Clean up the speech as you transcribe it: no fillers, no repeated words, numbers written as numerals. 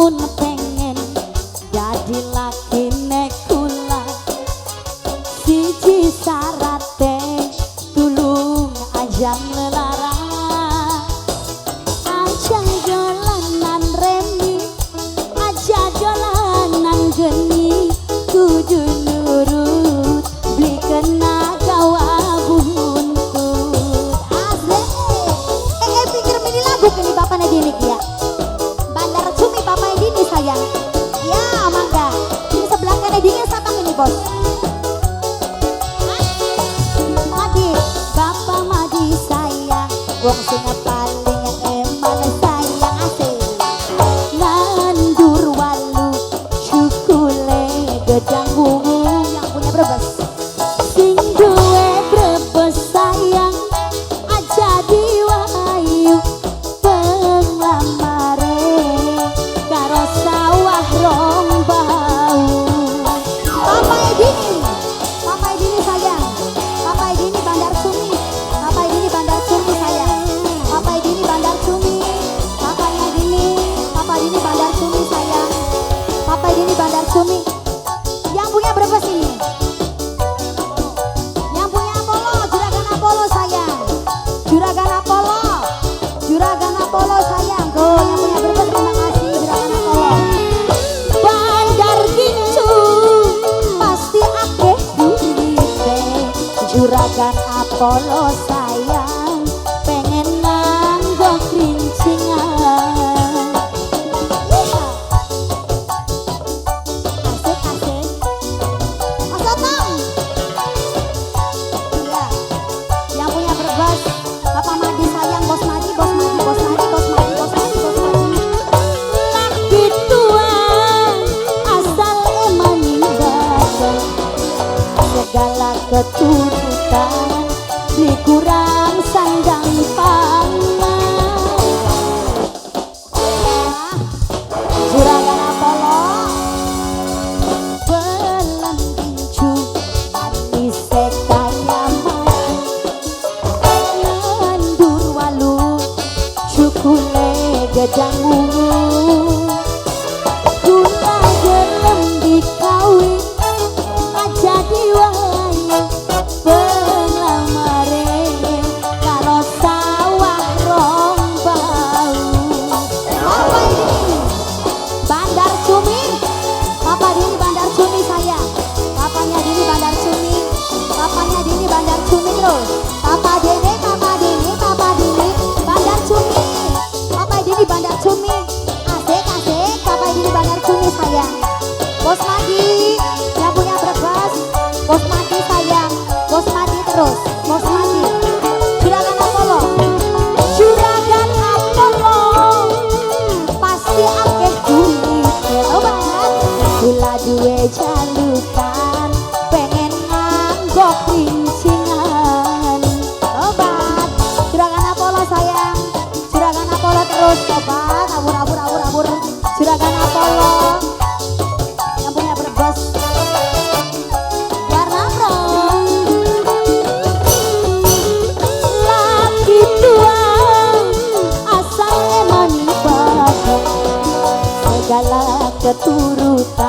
lamun pengen jadi laki nek kula siji sarate tulung ajang lelarang ajang dolanan remi aja dolanan geni kudu nurut beli kena gawa buntut asik pikir mini lagu ini bapak Nadine ya Bandar Cumi bapak Nadine sayang ya mangga ini sebelah kan Nadine satang ini bos Madi bapak Madi sayang wong sing paling eman sayang asik nandur walu cukule gedang bungu yang punya brebes sing duwe brebes sayang aja diwayu penglamare karo sawah rong bau Papa Edini sayang Papa Edini Bandar Cumi Papa Edini Bandar Cumi sayang Papa Edini Bandar Cumi Papa Edini Bandar Cumi sayang Papa Edini Bandar Cumi yang punya brebes ini yang punya Apollo Juragan Apollo sayang Juragan Apollo sayang tuh yang punya brebes terima kasih Juragan Apollo Bandar Gincu pasti akeh duite Juragan Apollo sayang pengen nganggo kerincingan asik Mas Otong iya yang punya brebes Bapak Madi sayang Bos Madi laki tua asal emani badan segala keturutan beli kurang sandang pangan Juragan Apollo belang gincu manis kaya nandur walu cukule gedang ungu gula gelem dikawin aja diwayu penglamare karo sawah rong bau Papa Edini Bandar Cumi Papa Dini Bandar Cumi sayang Papanya Dini Bandar Cumi Papanya Dini Bandar Cumi terus Papa Dini Bandar Cumi Papa Dini Bandar Cumi asik Papa Dini Bandar Cumi sayang Bos Madi yang punya brebes Bos Madi sayang Bos Madi terus Bos Madi Juragan Apollo pasti akeh duit obat gula duwe jalukan pengen nganggo kerincingan obat Juragan Apollo sayang Juragan Apollo terus obat abur Juragan Apollo yang punya brebes warna merah laki tua asal emani badan segala keturutan